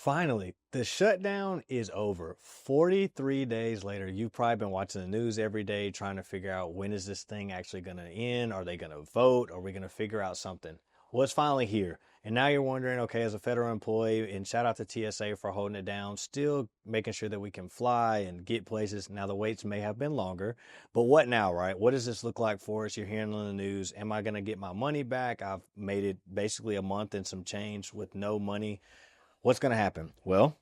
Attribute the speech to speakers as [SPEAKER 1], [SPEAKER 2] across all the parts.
[SPEAKER 1] Finally, the shutdown is over. 43 days later, you've probably been watching the news every day trying to figure out when is this thing actually going to end? Are they going to vote? Are we going to figure out something? Well, it's finally here. And now you're wondering, okay, as a federal employee, and shout out to TSA for holding it down, still making sure that we can fly and get places. Now, the waits may have been longer, but what now, right? What does this look like for us? You're hearing on the news, am I going to get my money back? I've made it basically a month and some change with no money. What's going to happen? Well,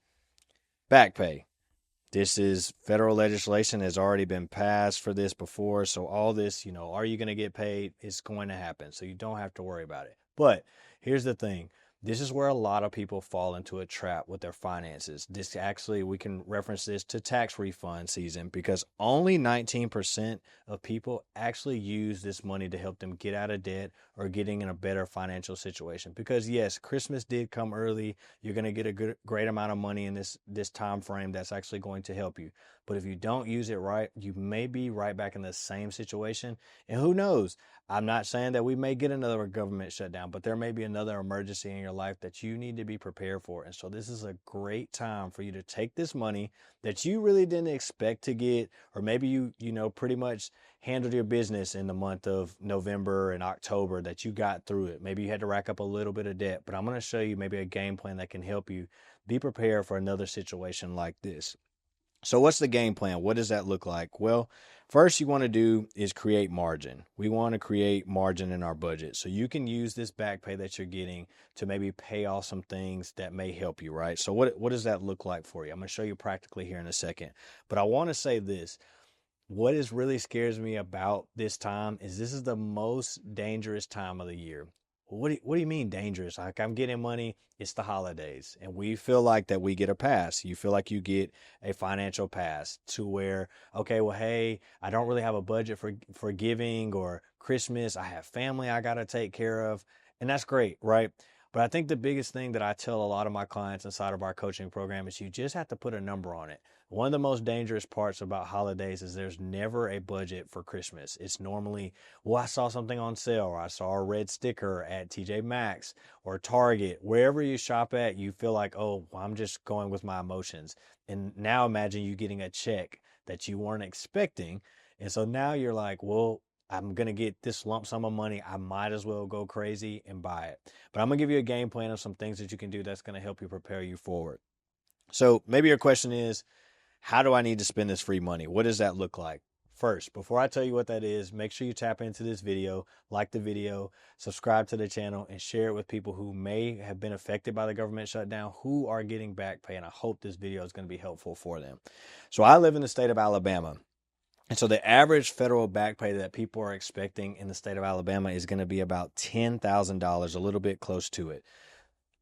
[SPEAKER 1] back pay. This is federal legislation has already been passed for this before. So all this, are you going to get paid? It's going to happen. So you don't have to worry about it. But here's the thing. This is where a lot of people fall into a trap with their finances. This actually, we can reference this to tax refund season because only 19% of people actually use this money to help them get out of debt or getting in a better financial situation. Because yes, Christmas did come early. You're going to get a great amount of money in this time frame that's actually going to help you. But if you don't use it right, you may be right back in the same situation. And who knows? I'm not saying that we may get another government shutdown, but there may be another emergency in your life that you need to be prepared for. And so this is a great time for you to take this money that you really didn't expect to get, or maybe you pretty much handled your business in the month of November and October that you got through it. Maybe you had to rack up a little bit of debt, but I'm going to show you maybe a game plan that can help you be prepared for another situation like this. So what's the game plan? What does that look like? Well, first you want to do is create margin. We want to create margin in our budget. So you can use this back pay that you're getting to maybe pay off some things that may help you, right? So what does that look like for you? I'm going to show you practically here in a second. But I want to say this. What is really scares me about this time is this is the most dangerous time of the year. What do you mean dangerous? Like I'm getting money, it's the holidays, and we feel like that we get a pass. You feel like you get a financial pass to where, okay, well, hey, I don't really have a budget for giving or Christmas. I have family I got to take care of, and that's great, right? But I think the biggest thing that I tell a lot of my clients inside of our coaching program is you just have to put a number on it. One of the most dangerous parts about holidays is there's never a budget for Christmas. It's normally, well, I saw something on sale, or I saw a red sticker at TJ Maxx or Target. Wherever you shop at, you feel like, oh, well, I'm just going with my emotions. And now imagine you getting a check that you weren't expecting. And so now you're like, well, I'm going to get this lump sum of money. I might as well go crazy and buy it. But I'm going to give you a game plan of some things that you can do that's going to help you prepare you forward. So maybe your question is, how do I need to spend this free money? What does that look like? First, before I tell you what that is, make sure you tap into this video, like the video, subscribe to the channel, and share it with people who may have been affected by the government shutdown, who are getting back pay. And I hope this video is going to be helpful for them. So I live in the state of Alabama. And so the average federal back pay that people are expecting in the state of Alabama is going to be about $10,000, a little bit close to it.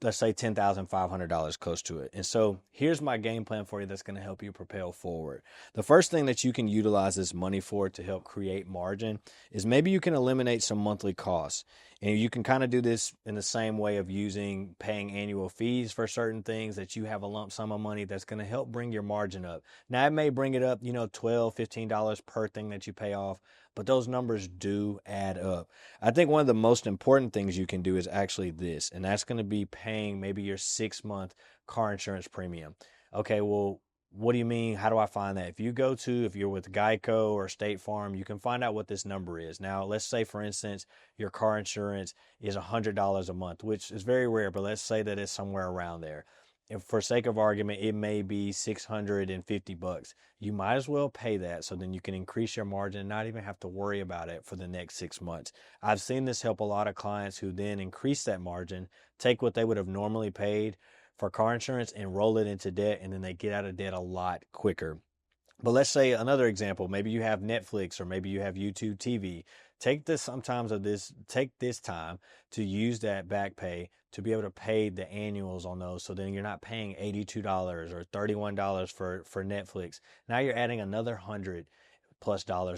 [SPEAKER 1] Let's say $10,500 close to it. And so here's my game plan for you that's going to help you propel forward. The first thing that you can utilize this money for to help create margin is maybe you can eliminate some monthly costs. And you can kind of do this in the same way of paying annual fees for certain things that you have a lump sum of money that's going to help bring your margin up. Now it may bring it up, $12, $15 per thing that you pay off, but those numbers do add up. I think one of the most important things you can do is actually this, and that's going to be paying maybe your 6-month car insurance premium. Okay, well, what do you mean? How do I find that? If you're with Geico or State Farm, you can find out what this number is. Now, let's say, for instance, your car insurance is $100 a month, which is very rare, but let's say that it's somewhere around there. And for sake of argument, it may be $650. You might as well pay that so then you can increase your margin and not even have to worry about it for the next 6 months. I've seen this help a lot of clients who then increase that margin, take what they would have normally paid for car insurance and roll it into debt, and then they get out of debt a lot quicker. But let's say another example, maybe you have Netflix or maybe you have YouTube TV. Take this time to use that back pay to be able to pay the annuals on those. So then you're not paying $82 or $31 for Netflix. Now you're adding another $100+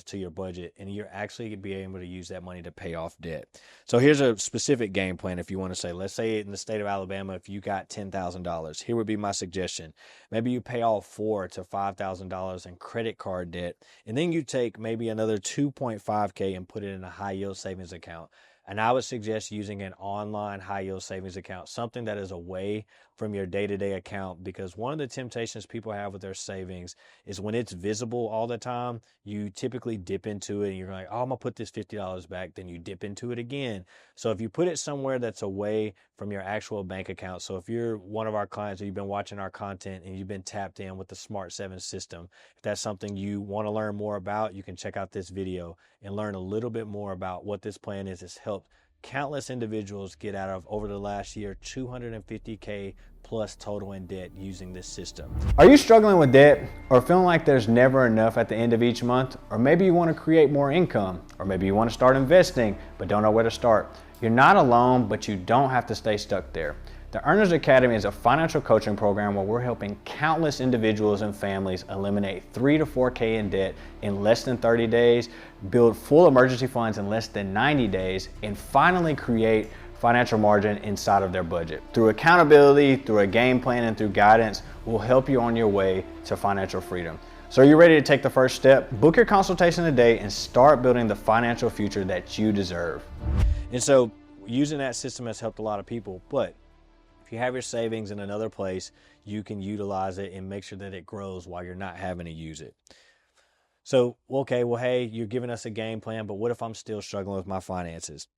[SPEAKER 1] to your budget, and you're actually be able to use that money to pay off debt. So here's a specific game plan. If you want to say, let's say in the state of Alabama, if you got $10,000, here would be my suggestion. Maybe you pay off $4,000 to $5,000 in credit card debt, and then you take maybe another $2.5K and put it in a high yield savings account. And I would suggest using an online high yield savings account, something that is a way from your day-to-day account, because one of the temptations people have with their savings is when it's visible all the time, you typically dip into it and you're like, oh, I'm gonna put this $50 back, then you dip into it again. So if you put it somewhere that's away from your actual bank account, so if you're one of our clients or you've been watching our content and you've been tapped in with the Smart 7 system, if that's something you want to learn more about, you can check out this video and learn a little bit more about what this plan is. It's helped countless individuals get out of, over the last year, $250K plus total in debt using this system.
[SPEAKER 2] Are you struggling with debt or feeling like there's never enough at the end of each month? Or maybe you want to create more income, or maybe you want to start investing but don't know where to start. You're not alone, but you don't have to stay stuck there. The Earners Academy is a financial coaching program where we're helping countless individuals and families eliminate 3 to 4K in debt in less than 30 days, build full emergency funds in less than 90 days, and finally create financial margin inside of their budget. Through accountability, through a game plan, and through guidance, we'll help you on your way to financial freedom. So are you ready to take the first step? Book your consultation today and start building the financial future that you deserve.
[SPEAKER 1] And so using that system has helped a lot of people, but if you have your savings in another place, you can utilize it and make sure that it grows while you're not having to use it. So, okay, well, hey, you're giving us a game plan, but what if I'm still struggling with my finances?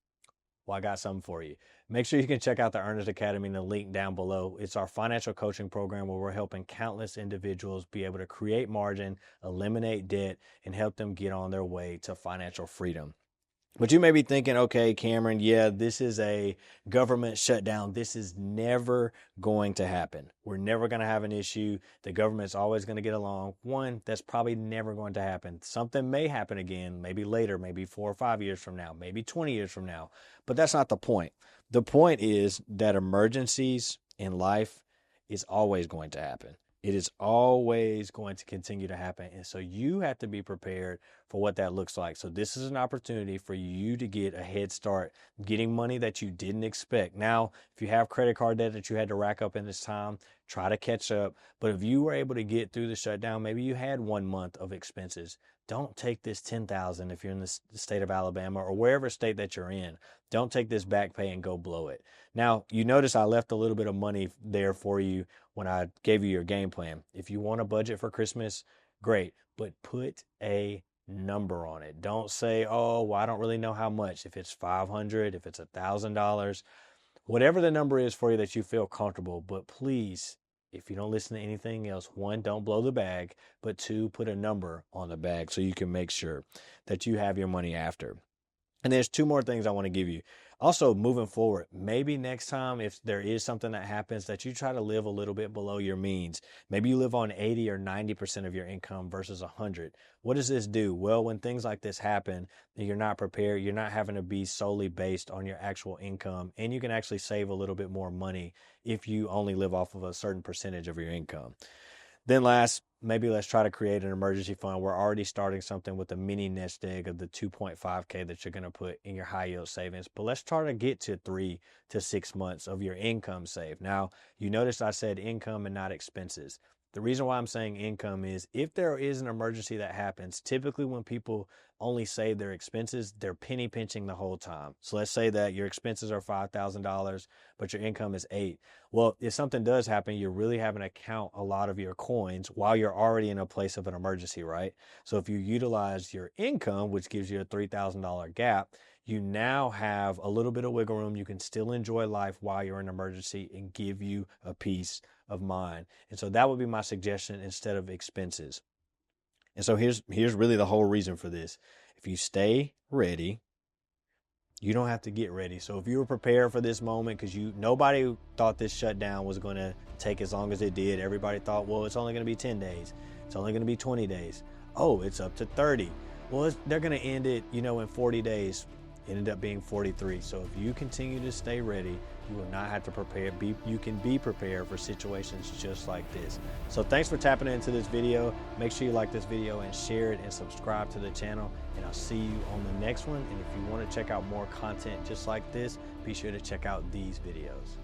[SPEAKER 1] Well, I got something for you. Make sure you can check out the Earners Academy in the link down below. It's our financial coaching program where we're helping countless individuals be able to create margin, eliminate debt, and help them get on their way to financial freedom. But you may be thinking, okay, Cameron, yeah, this is a government shutdown. This is never going to happen. We're never going to have an issue. The government's always going to get along. One, that's probably never going to happen. Something may happen again, maybe later, maybe 4 or 5 years from now, maybe 20 years from now. But that's not the point. The point is that emergencies in life is always going to happen. It is always going to continue to happen. And so you have to be prepared for what that looks like. So this is an opportunity for you to get a head start, getting money that you didn't expect. Now, if you have credit card debt that you had to rack up in this time, try to catch up. But if you were able to get through the shutdown, maybe you had 1 month of expenses. Don't take this $10,000 if you're in the state of Alabama or wherever state that you're in. Don't take this back pay and go blow it. Now, you notice I left a little bit of money there for you when I gave you your game plan. If you want a budget for Christmas, great, but put a number on it. Don't say, oh, well, I don't really know how much. If it's $500, if it's $1,000, whatever the number is for you that you feel comfortable. But please, if you don't listen to anything else, 1, don't blow the bag, but 2, put a number on the bag so you can make sure that you have your money after. And there's 2 more things I want to give you. Also, moving forward, maybe next time if there is something that happens that you try to live a little bit below your means. Maybe you live on 80 or 90% of your income versus 100. What does this do? Well, when things like this happen, you're not prepared. You're not having to be solely based on your actual income, and you can actually save a little bit more money if you only live off of a certain percentage of your income. Then last, maybe let's try to create an emergency fund. We're already starting something with a mini nest egg of the 2.5K that you're going to put in your high yield savings. But let's try to get to 3 to 6 months of your income saved. Now, you notice I said income and not expenses. The reason why I'm saying income is if there is an emergency that happens, typically when people only save their expenses, they're penny pinching the whole time. So let's say that your expenses are $5,000, but your income is $8,000. Well, if something does happen, you're really having to count a lot of your coins while you're already in a place of an emergency, right? So if you utilize your income, which gives you a $3,000 gap, you now have a little bit of wiggle room. You can still enjoy life while you're in an emergency and give you a peace of mind. And so that would be my suggestion instead of expenses. And so here's really the whole reason for this. If you stay ready, you don't have to get ready. So if you were prepared for this moment, because nobody thought this shutdown was going to take as long as it did. Everybody thought, well, it's only going to be 10 days. It's only going to be 20 days. Oh, it's up to 30. Well, they're going to end it, in 40 days. It ended up being 43. So if you continue to stay ready, you will not have to prepare. You can be prepared for situations just like this. So thanks for tapping into this video. Make sure you like this video and share it and subscribe to the channel. And I'll see you on the next one. And if you want to check out more content just like this, be sure to check out these videos.